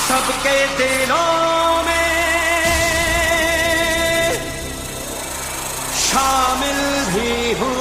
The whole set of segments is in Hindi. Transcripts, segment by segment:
सबके दिलों में शामिल भी हूँ।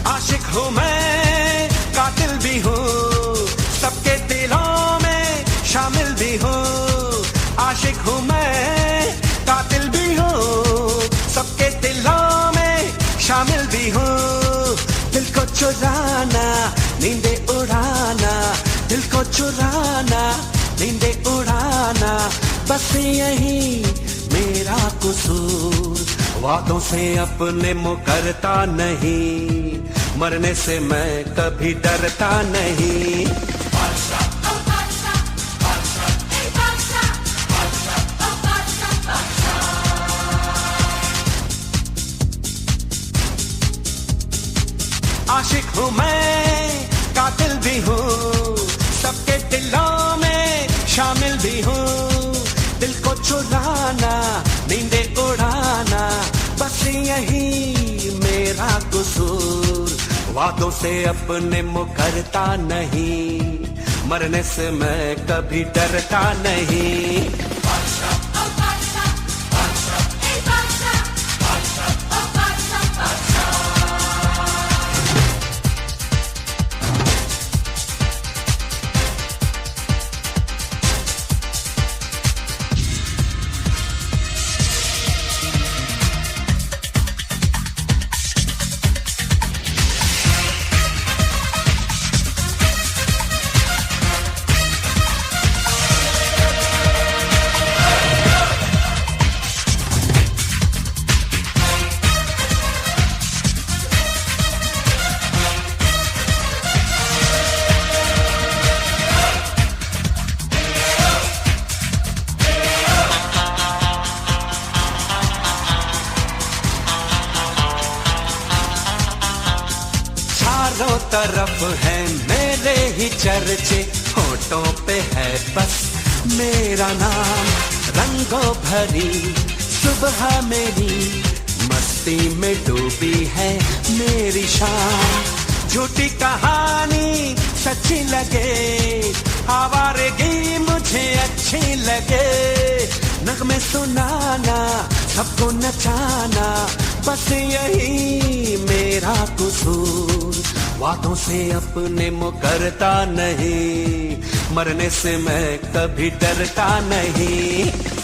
आशिक हूँ मैं, कातिल भी हूँ, सबके दिलों में शामिल भी हूँ। आशिक हूँ मैं, कातिल भी हूँ, सबके दिलों में शामिल भी हूँ। दिल को चुराना, नींदे उड़ाना, दिल को चुराना, नींदे उड़ाना, बस यही मेरा कसूर। वादों से अपने मुकरता नहीं, मरने से मैं कभी डरता नहीं। आशिक हूँ मैं, कातिल भी हूँ, सबके दिलों में शामिल भी हूँ। दिल को चुराना, नींदे उड़ाना, बस यही मेरा कसूर। वादों से अपने मुकरता नहीं, मरने से मैं कभी डरता नहीं। चारों तरफ है मेरे ही चर्चे, होठों पे है बस मेरा नाम। रंगों भरी सुबह मेरी, मस्ती में डूबी है मेरी शाम। झूठी कहानी सच्ची लगे, आवारगी मुझे अच्छी लगे। नगमे सुनाना, सबको नचाना, बस यही मेरा कसूर। वादों से अपने मुकरता नहीं, मरने से मैं कभी डरता नहीं।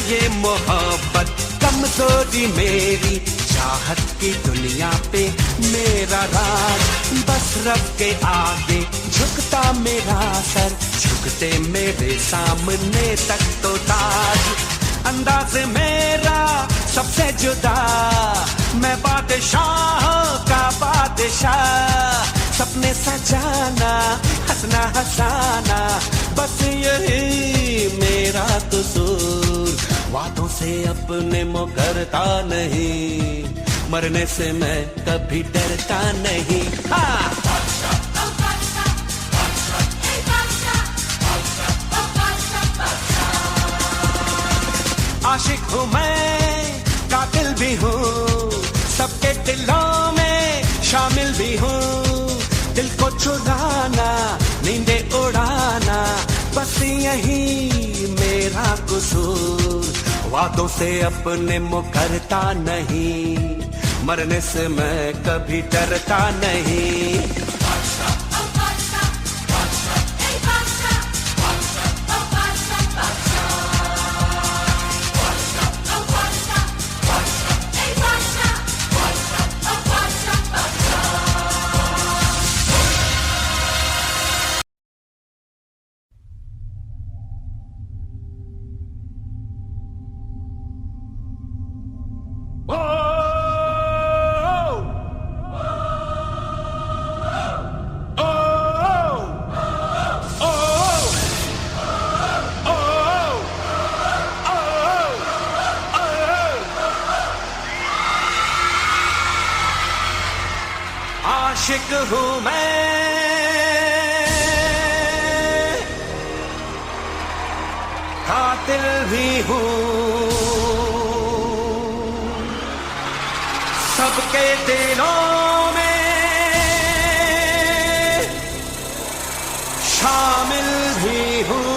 ये मोहब्बत कमजोरी मेरी, चाहत की दुनिया पे मेरा राज। बस रब के आगे झुकता मेरा सर, झुकते मेरे सामने तक तो ताज। अंदाज मेरा सबसे जुदा, मैं बादशाह का बादशाह। सपने सजाना, हंसना हंसाना, बस यही मेरा कसूर, वादों से अपने मुकरता नहीं, मरने से मैं कभी डरता नहीं। हाँ। आशिक हूँ मैं, कातिल भी हूँ, सबके दिलों में शामिल भी हूँ। दिल को चुराना, नींदे उड़ाना, बस यही मेरा कसूर, वादों से अपने मुकरता नहीं, मरने से मैं कभी डरता नहीं। आशिक हूँ मैं, कातिल भी हूँ, सबके दिलों में शामिल भी हूँ।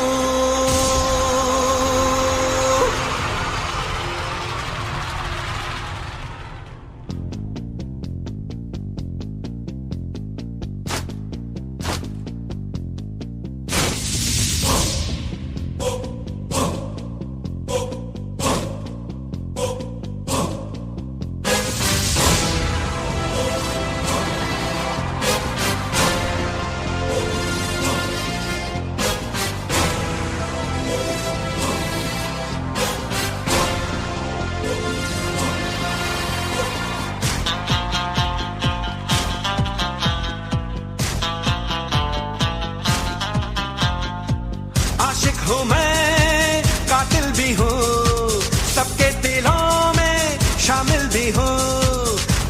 आशिक हूँ मैं, कातिल भी हूँ, सबके दिलों में शामिल भी हूँ।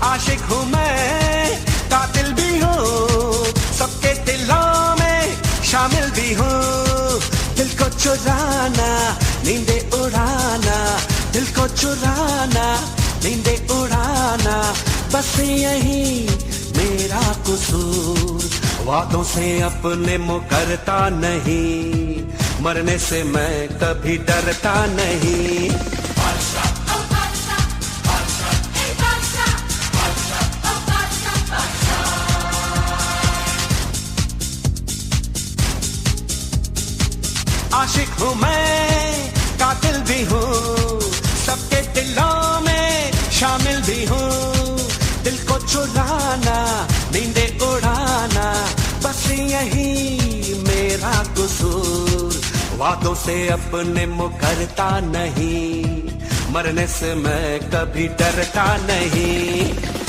आशिक हूँ मैं, कातिल भी हूँ, सबके दिलों में शामिल भी हूँ। दिल को चुराना, नींदे उड़ाना, दिल को चुराना, नींदे उड़ाना, बस यही मेरा कसूर, वादों से अपने मुकरता नहीं, मरने से मैं कभी डरता नहीं। आशिक हूँ मैं, कातिल भी हूँ, सबके दिलों में शामिल भी हूँ। दिल को चुराना, नींदे उड़ाना, बस यही मेरा कसूर, वादों से अपने मुकरता नहीं, मरने से मैं कभी डरता नहीं।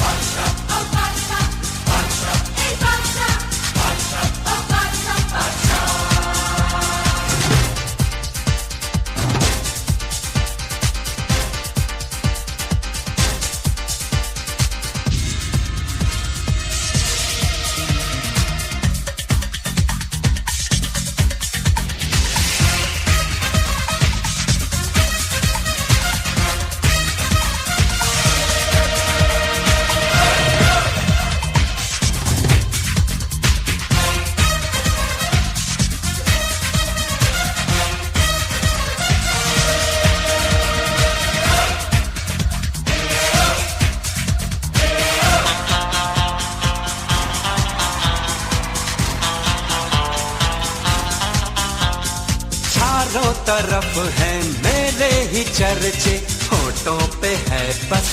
चारों तरफ है मेरे ही चर्चे, होठों पे है बस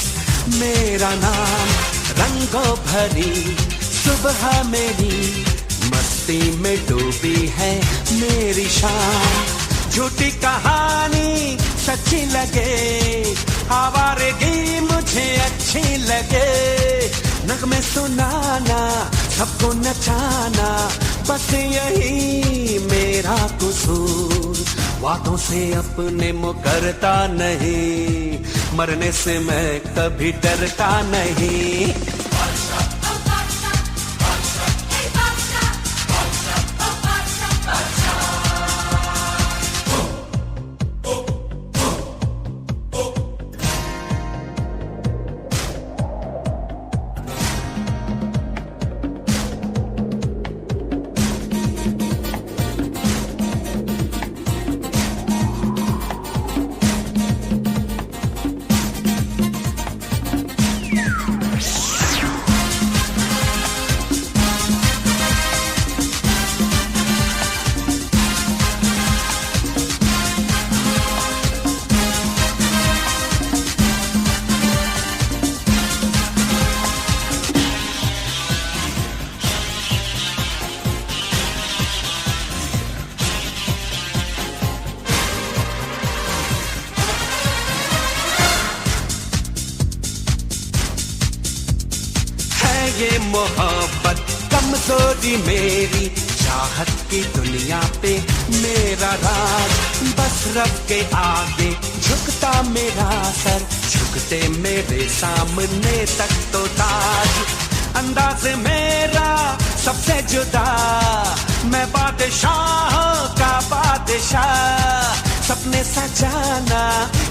मेरा नाम। रंगों भरी सुबह मेरी, मस्ती में डूबी है मेरी शाम। झूठी कहानी सच्ची लगे, आवारगी मुझे अच्छी लगे। नगमे सुनाना, सबको नचाना, बस यही मेरा कसूर, वादों से अपने मुकरता नहीं, मरने से मैं कभी डरता नहीं। ये मोहब्बत कमजोरी मेरी, चाहत की दुनिया पे मेरा राज, बस रब के आगे झुकता मेरा सर, झुकते मेरे सामने तक तो ताज, अंदाज मेरा सबसे जुदा, मैं बादशाह का बादशाह, सपने सजाना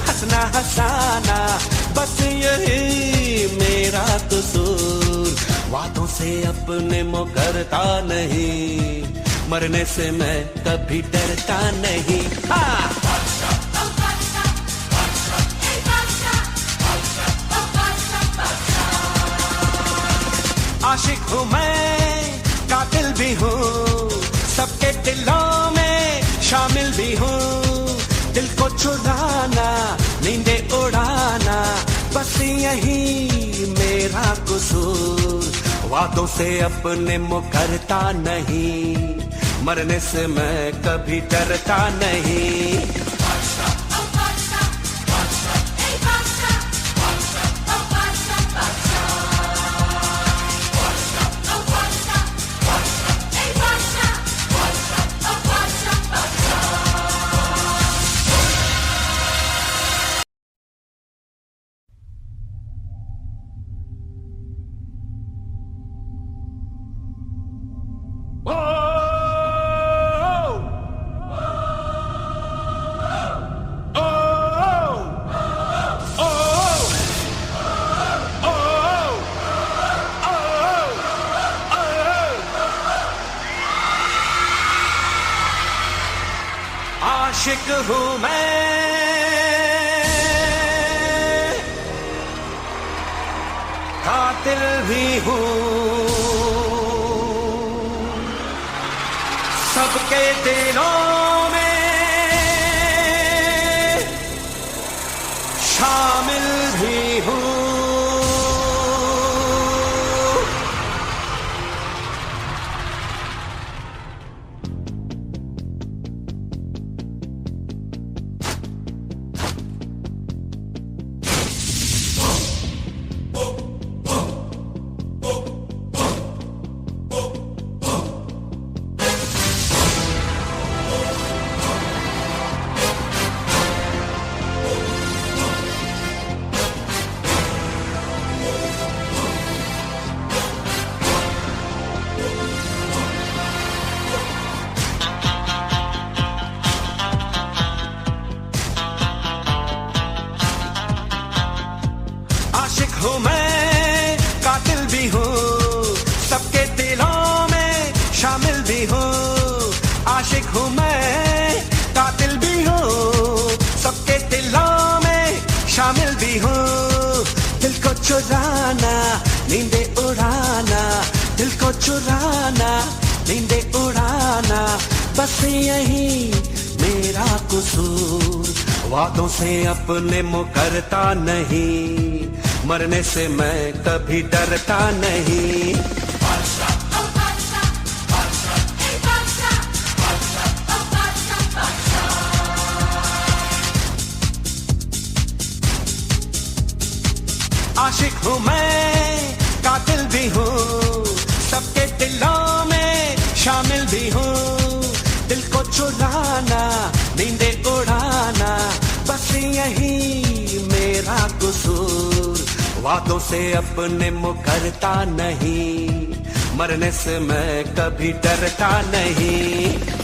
हंसना हंसाना, बस यही मेरा कसूर, वादों से अपने मुकरता नहीं, मरने से मैं कभी डरता नहीं। हाँ। आशिक हूँ मैं, कातिल भी हूँ, सबके दिलों में शामिल भी हूँ, दिल को चुराना नींदे उड़ाना, बस यही मेरा कसूर, वादों से अपने मुकरता नहीं, मरने से मैं कभी डरता नहीं। आशिक हूँ मैं, कातिल भी हूँ, सबके दिलों में शामिल भी हूँ। आशिक हूँ मैं, कातिल भी हूँ, सबके दिलों में शामिल भी हूँ। आशिक हूँ मैं, कातिल भी हूँ, सबके दिलों में शामिल भी हूँ। दिल को चुराना नींदे उड़ाना, दिल को चुराना नींदे उड़ाना, बस यही मेरा कसूर, वादों से अपने मुकरता नहीं, मरने से मैं कभी डरता नहीं। आशिक हूँ मैं, कातिल भी हूँ, सबके दिलों में शामिल भी हूँ। दिल को चुराना, नींदे उड़ाना, बस यही मेरा कसूर। वादों से अपने मुकरता नहीं, मरने से मैं कभी डरता नहीं।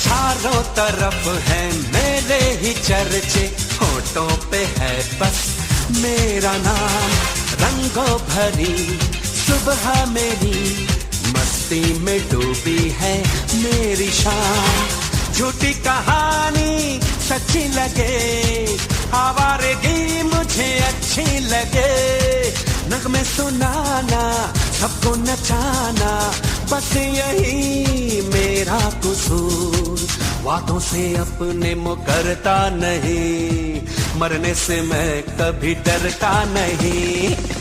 चारों तरफ है मेरे ही चर्चे, होठों पे है बस मेरा नाम। रंगों भरी सुबह मेरी, मस्ती में डूबी है मेरी शाम। झूठी कहानी सच्ची लगे, आवारगी मुझे अच्छी लगे। नगमे सुनाना, सबको नचाना, बस यही मेरा कसूर। वादों से अपने मुकरता नहीं, मरने से मैं कभी डरता नहीं।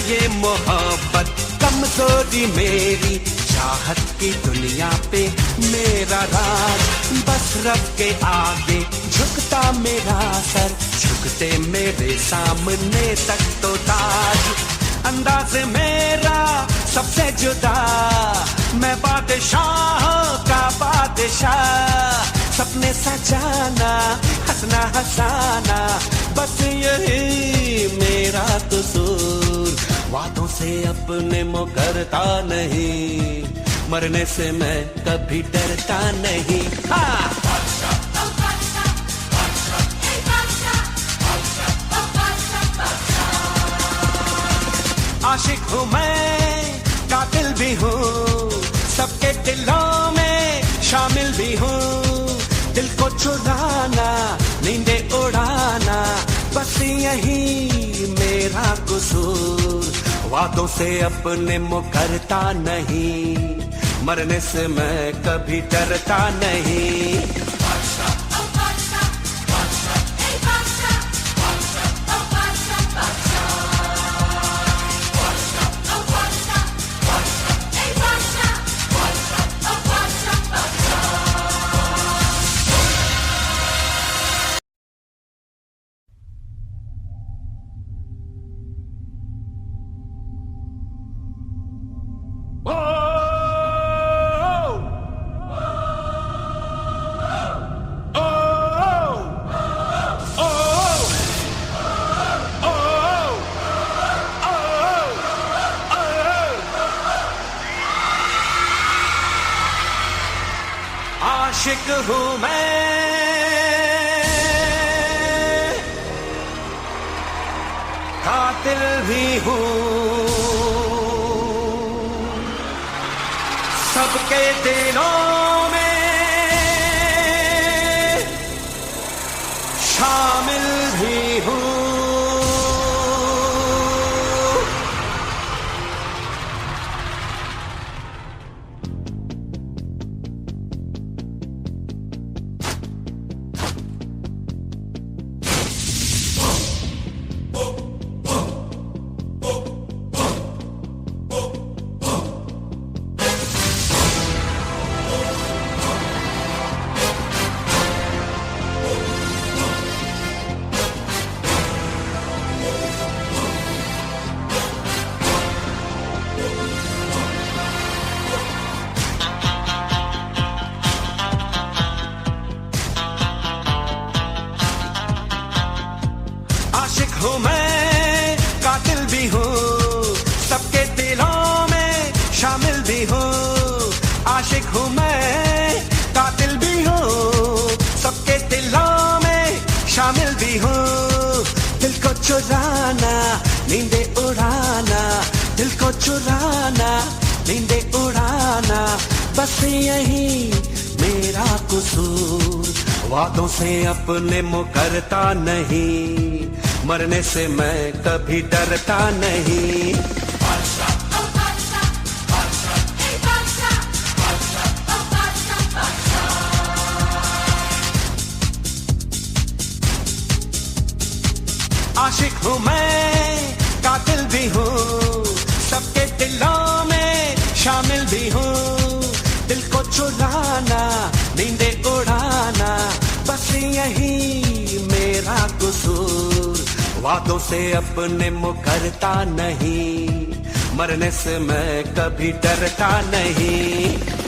ये मोहब्बत कमजोरी मेरी, चाहत की दुनिया पे मेरा राज। बस रब के आगे झुकता मेरा सर, झुकते मेरे सामने तक तो ताज। अंदाज मेरा सबसे जुदा, मैं बादशाह का बादशाह। सपने सजाना, हंसना हंसाना, बस यही मेरा कसूर। वादों से अपने मुकरता नहीं, मरने से मैं कभी डरता नहीं। आशिक हूँ मैं, कातिल भी हूँ, सबके दिलों में शामिल भी हूँ। दिल को चुराना, नींदे उड़ाना, बस यही मेरा कसूर। वादों से अपने मुकरता नहीं, मरने से मैं कभी डरता नहीं। आशिक हूँ मैं, कातिल भी हूँ, सबके दिलों में शामिल भी हूँ। भी हूँ, आशिक हूँ मैं, कातिल भी हूँ, सबके दिलों में शामिल भी हूँ। दिल को चुराना, नींदे उड़ाना, दिल को चुराना, नींदे उड़ाना, बस यही मेरा कसूर। वादों से अपने मुकरता नहीं, मरने से मैं कभी डरता नहीं। आशिक हूँ मैं, कातिल भी हूँ, सबके दिलों में शामिल भी हूँ। दिल को चुराना, नींदे उड़ाना, बस यही मेरा कसूर। वादों से अपने मुकरता नहीं, मरने से मैं कभी डरता नहीं।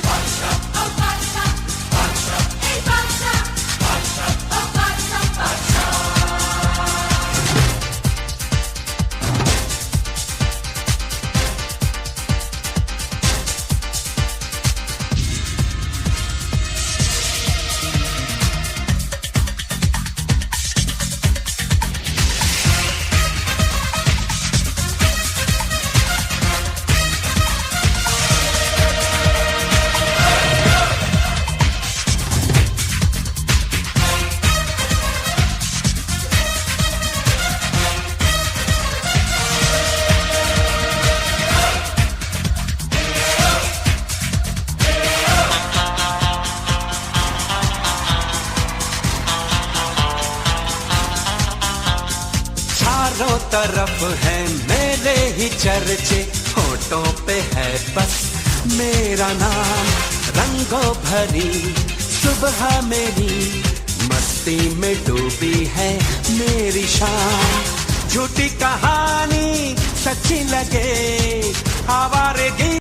चारों तरफ है मेरे ही चर्चे, होठों पे है बस मेरा नाम। रंगों भरी सुबह मेरी, मस्ती में डूबी है मेरी शाम। झूठी कहानी सच्ची लगे, आवारगी